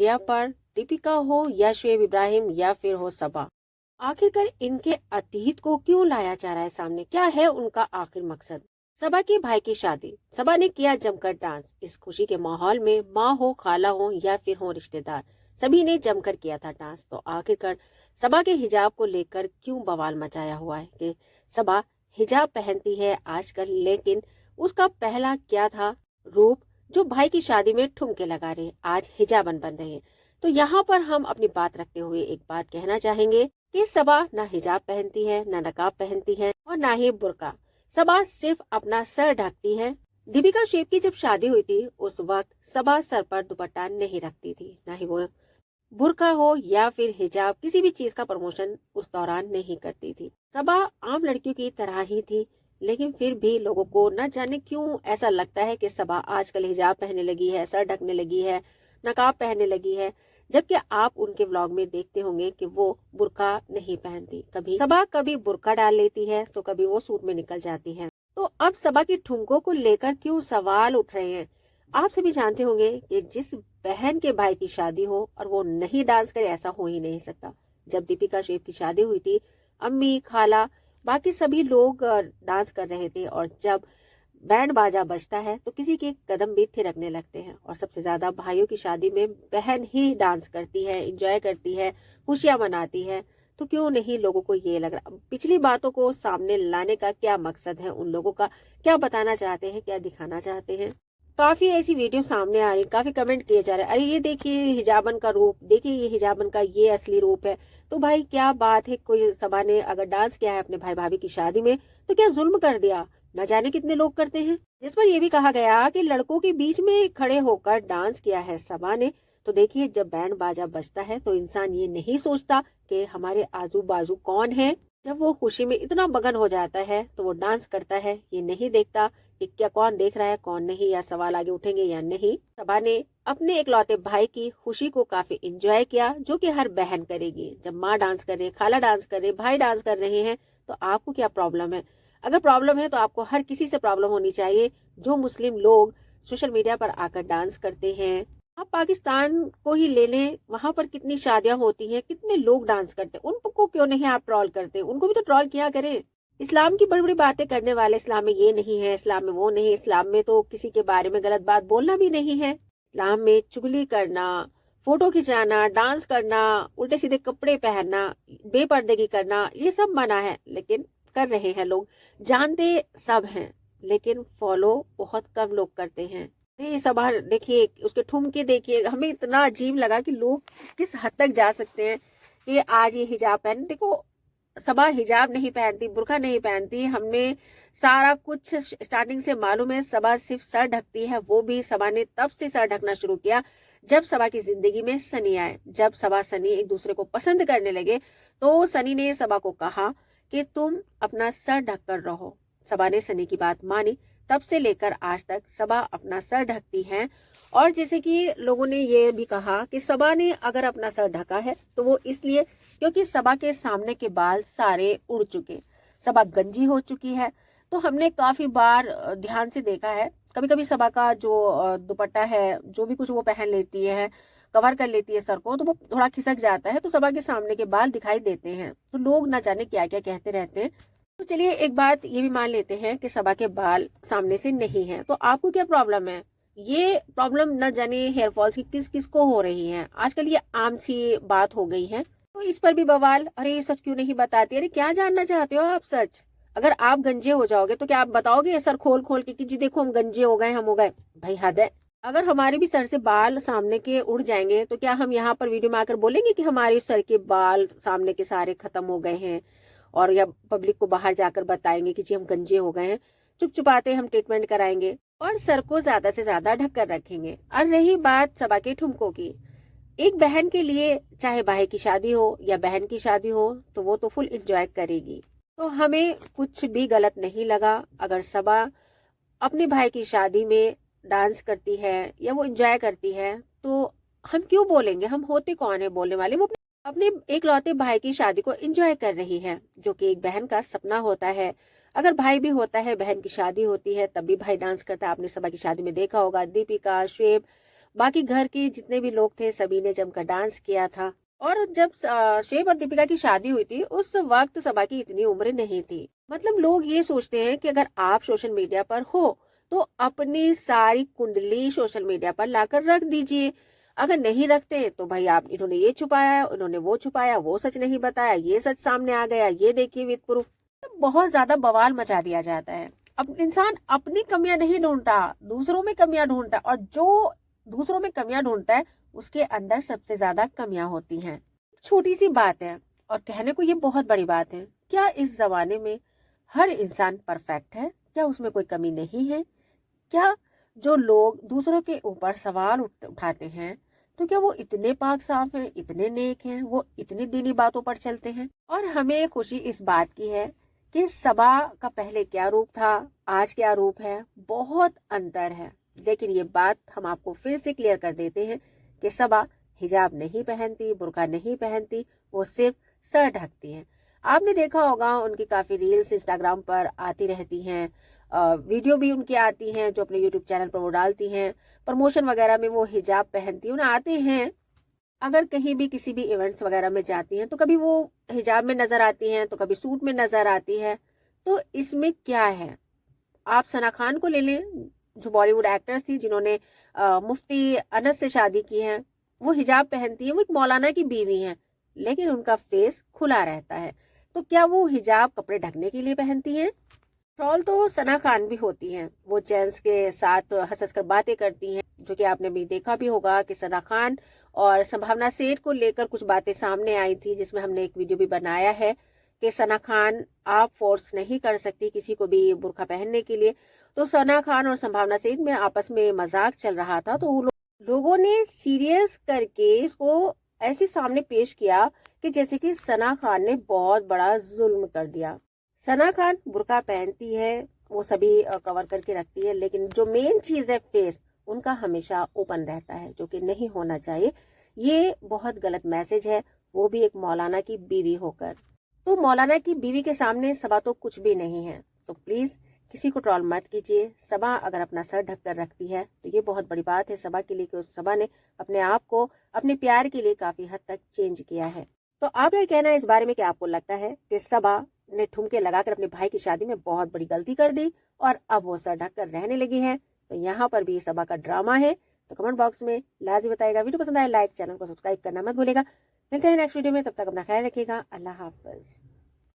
Media पर, दीपिका हो या शुएब इब्राहिम या फिर हो सबा, आखिरकार इनके अतीत को क्यों लाया जा रहा है सामने? क्या है उनका आखिर मकसद? सबा के भाई की शादी, सबा ने किया जमकर डांस। इस खुशी के माहौल में माँ हो, खाला हो या फिर हो रिश्तेदार, सभी ने जमकर किया था डांस। तो आखिरकार सबा के हिजाब को लेकर क्यों बवाल मचाया हुआ है कि सबा हिजाब पहनती है आजकल, लेकिन उसका पहला क्या था रूप जो भाई की शादी में ठुमके लगा रहे, आज हिजाबन बन रहे हैं। तो यहाँ पर हम अपनी बात रखते हुए एक बात कहना चाहेंगे कि सबा ना हिजाब पहनती है, ना नकाब पहनती है और ना ही बुर्का। सबा सिर्फ अपना सर ढकती है। दीपिका शेफ की जब शादी हुई थी उस वक्त सबा सर पर दुपट्टा नहीं रखती थी, ना ही वो बुर्का हो या फिर हिजाब, किसी भी चीज का प्रमोशन उस दौरान नहीं करती थी। सबा आम लड़कियों की तरह ही थी, लेकिन फिर भी लोगों को न जाने क्यों ऐसा लगता है कि सबा आजकल हिजाब पहनने लगी है, सर ढकने लगी है, नकाब पहनने लगी है, जबकि आप उनके व्लॉग में देखते होंगे कि वो बुर्का नहीं पहनती। कभी सबा कभी बुर्का डाल लेती है तो कभी वो सूट में निकल जाती है। तो अब सबा की ठुमकों को लेकर क्यों सवाल उठ रहे हैं? आप सभी जानते होंगे कि जिस बहन के भाई की शादी हो और वो नहीं डांस करे, ऐसा हो ही नहीं सकता। जब दीपिका शेफ की शादी हुई थी, अम्मी, खाला, बाकी सभी लोग डांस कर रहे थे, और जब बैंड बाजा बजता है तो किसी के कदम भी थिरकने लगते हैं। और सबसे ज्यादा भाइयों की शादी में बहन ही डांस करती है, एंजॉय करती है, खुशियां मनाती है। तो क्यों नहीं लोगों को ये लग रहा? पिछली बातों को सामने लाने का क्या मकसद है उन लोगों का? क्या बताना चाहते हैं, क्या दिखाना चाहते हैं? काफी ऐसी वीडियो सामने आ रही, काफी कमेंट किए जा रहे हैं, अरे ये देखिए हिजाबन का रूप, देखिए ये हिजाबन का ये असली रूप है। तो भाई क्या बात है, कोई सबा ने अगर डांस किया है अपने भाई भाभी की शादी में तो क्या जुल्म कर दिया? न जाने कितने लोग करते हैं। जिस पर यह भी कहा गया कि लड़कों के बीच में खड़े होकर डांस किया है सबा ने। तो देखिए जब बैंड बाजा बजता है तो इंसान ये नहीं सोचता कि हमारे आजू बाजू कौन है। जब वो खुशी में इतना मगन हो जाता है तो वो डांस करता है, ये नहीं देखता कि क्या कौन देख रहा है कौन नहीं, या सवाल आगे उठेंगे या नहीं। सबा ने अपने इकलौते भाई की खुशी को काफी एंजॉय किया, जो कि हर बहन करेगी। जब माँ डांस कर रही, खाला डांस कर रहे, भाई डांस कर रहे हैं, तो आपको क्या प्रॉब्लम है? अगर प्रॉब्लम है तो आपको हर किसी से प्रॉब्लम होनी चाहिए। जो मुस्लिम लोग सोशल मीडिया पर आकर डांस करते हैं, आप पाकिस्तान को ही ले लें, वहां पर कितनी शादियां होती हैं, कितने लोग डांस करते हैं, उनको क्यों नहीं आप ट्रॉल करते? उनको भी तो ट्रॉल किया करें। इस्लाम की बड़ी बड़ी बातें करने वाले, इस्लाम में ये नहीं है, इस्लाम में वो नहीं, इस्लाम में तो किसी के बारे में गलत बात बोलना भी नहीं है। इस्लाम में चुगली करना, फोटो खिंचाना, डांस करना, उल्टे सीधे कपड़े पहनना, बेपर्दगी करना, ये सब मना है, लेकिन कर रहे हैं लोग। जानते सब हैं लेकिन फॉलो बहुत कम लोग करते हैं। ये सब देखिए, उसके ठुमके देखिए, हमें इतना अजीब लगा कि लोग किस हद तक जा सकते हैं कि आज ये हिजाब पहन। देखो सबा हिजाब नहीं पहनती, बुर्का नहीं पहनती, हमने सारा कुछ स्टार्टिंग से मालूम है। सबा सिर्फ सर ढकती है, वो भी सबा ने तब से सर ढकना शुरू किया जब सबा की जिंदगी में सनी आए। जब सबा सनी एक दूसरे को पसंद करने लगे तो सनी ने सबा को कहा कि तुम अपना सर ढक कर रहो। सबा ने सनी की बात मानी, तब से लेकर आज तक सबा अपना सर ढकती हैं। और जैसे कि लोगों ने ये भी कहा कि सबा ने अगर अपना सर ढका है तो वो इसलिए क्योंकि सबा के सामने के बाल सारे उड़ चुके, सबा गंजी हो चुकी है। तो हमने काफी बार ध्यान से देखा है, कभी कभी सबा का जो दुपट्टा है, जो भी कुछ वो पहन लेती है, कवर कर लेती है सर को, तो वो थोड़ा खिसक जाता है, तो सबा के सामने के बाल दिखाई देते हैं। तो लोग ना जाने क्या क्या कहते रहते हैं। तो चलिए एक बात ये भी मान लेते हैं कि सबा के बाल सामने से नहीं है, तो आपको क्या प्रॉब्लम है? ये प्रॉब्लम न जाने हेयर फॉल्स की किस किस को हो रही है, आजकल ये आम सी बात हो गई है। तो इस पर भी बवाल, अरे ये सच क्यों नहीं बताती? अरे क्या जानना चाहते हो आप सच? अगर आप गंजे हो जाओगे तो क्या आप बताओगे सर खोल खोल के कि जी देखो हम गंजे हो गए, हम हो गए? भाई हद है। अगर हमारे भी सर से बाल सामने के उड़ जाएंगे तो क्या हम यहाँ पर वीडियो में आकर बोलेंगे कि हमारे सर के बाल सामने के सारे खत्म हो गए हैं, और या पब्लिक को बाहर जाकर बताएंगे कि जी हम गंजे हो गए हैं? चुप चुपाते हम ट्रीटमेंट कराएंगे और सर को ज्यादा से ज्यादा ढक कर रखेंगे। और रही बात सबा के ठुमकों की, एक बहन के लिए चाहे भाई की शादी हो या बहन की शादी हो तो वो तो फुल एंजॉय करेगी। तो हमें कुछ भी गलत नहीं लगा अगर सबा अपने भाई की शादी में डांस करती है या वो एंजॉय करती है, तो हम क्यों बोलेंगे? हम होते कौन है बोलने वाले? वो अपने एक लौते भाई की शादी को एंजॉय कर रही है, जो कि एक बहन का सपना होता है। अगर भाई भी होता है, बहन की शादी होती है, तब भी भाई डांस करता है। आपने सबा की शादी में देखा होगा, दीपिका, शुएब, बाकी घर के जितने भी लोग थे सभी ने जमकर डांस किया था। और जब शोएब और दीपिका की शादी हुई थी उस वक्त सबा की इतनी उम्र नहीं थी। मतलब लोग ये सोचते हैं कि अगर आप सोशल मीडिया पर हो तो अपनी सारी कुंडली सोशल मीडिया पर लाकर रख दीजिए। अगर नहीं रखते तो भाई आप इन्होंने ये छुपाया, इन्होंने वो छुपाया, वो सच नहीं बताया, ये सच सामने आ गया, ये देखिए विद प्रूफ। बहुत ज्यादा बवाल मचा दिया जाता है। अब इंसान अपनी कमियां नहीं ढूंढता, दूसरों में कमियां ढूंढता है, और जो दूसरों में कमियां ढूंढता है उसके अंदर सबसे ज्यादा कमियां होती हैं। छोटी सी बात है और कहने को ये बहुत बड़ी बात है। क्या इस जमाने में हर इंसान परफेक्ट है? क्या उसमें कोई कमी नहीं है? क्या जो लोग दूसरों के ऊपर सवाल उठाते हैं तो क्या वो इतने पाक साफ हैं, इतने नेक हैं, वो इतनी दीनी बातों पर चलते हैं? और हमें खुशी इस बात की है कि सबा का पहले क्या रूप था, आज क्या रूप है, बहुत अंतर है। लेकिन ये बात हम आपको फिर से क्लियर कर देते हैं कि सबा हिजाब नहीं पहनती, बुर्का नहीं पहनती, वो सिर्फ सर ढकती हैं। आपने देखा होगा उनकी काफी रील्स इंस्टाग्राम पर आती रहती हैं, वीडियो भी उनकी आती हैं जो अपने यूट्यूब चैनल पर वो डालती हैं। प्रमोशन वगैरह में वो हिजाब पहनती हैं, उन्हें आते हैं। अगर कहीं भी किसी भी इवेंट्स वगैरह में जाती हैं तो कभी वो हिजाब में नजर आती हैं तो कभी सूट में नजर आती है। तो इसमें क्या है? आप सना खान को ले लें जो बॉलीवुड एक्ट्रेस थी जिन्होंने मुफ्ती अनस से शादी की है। वो हिजाब पहनती है, वो एक मौलाना की बीवी है, लेकिन उनका फेस खुला रहता है। तो क्या वो हिजाब कपड़े ढकने के लिए पहनती हैं? ट्रॉल तो सना खान भी होती हैं, वो जेंट्स के साथ हंस हंस कर बातें करती हैं, जो कि आपने भी देखा भी होगा कि सना खान और संभावना सेठ को लेकर कुछ बातें सामने आई थी, जिसमें हमने एक वीडियो भी बनाया है कि सना खान आप फोर्स नहीं कर सकती किसी को भी बुर्का पहनने के लिए। तो सना खान और संभावना सेठ में आपस में मजाक चल रहा था, तो लोगों ने सीरियस करके इसको ऐसे सामने पेश किया कि जैसे कि सना खान ने बहुत बड़ा जुल्म कर दिया। सना खान बुर्का पहनती है, वो सभी कवर करके रखती है, लेकिन जो मेन चीज है फेस उनका हमेशा ओपन रहता है, जो कि नहीं होना चाहिए। ये बहुत गलत मैसेज है, वो भी एक मौलाना की बीवी होकर। तो मौलाना की बीवी के सामने सबा तो कुछ भी नहीं है। तो प्लीज किसी को ट्रॉल मत कीजिए। सबा अगर अपना सर ढककर रखती है तो ये बहुत बड़ी बात है सबा के लिए कि उस सबा ने अपने आप को अपने प्यार के लिए काफी हद तक चेंज किया है। तो आप क्या कहना है इस बारे में? कि आपको लगता है कि सबा ने ठुमके लगाकर अपने भाई की शादी में बहुत बड़ी गलती कर दी और अब वो सर ढककर रहने लगी है? तो यहाँ पर भी सबा का ड्रामा है। तो कमेंट बॉक्स में लाजमी बताएगा। वीडियो पसंद आए लाइक, चैनल को सब्सक्राइब करना मत भूलेगा। मिलते हैं नेक्स्ट वीडियो में, तब तक अपना ख्याल रखिएगा। अल्लाह हाफिज।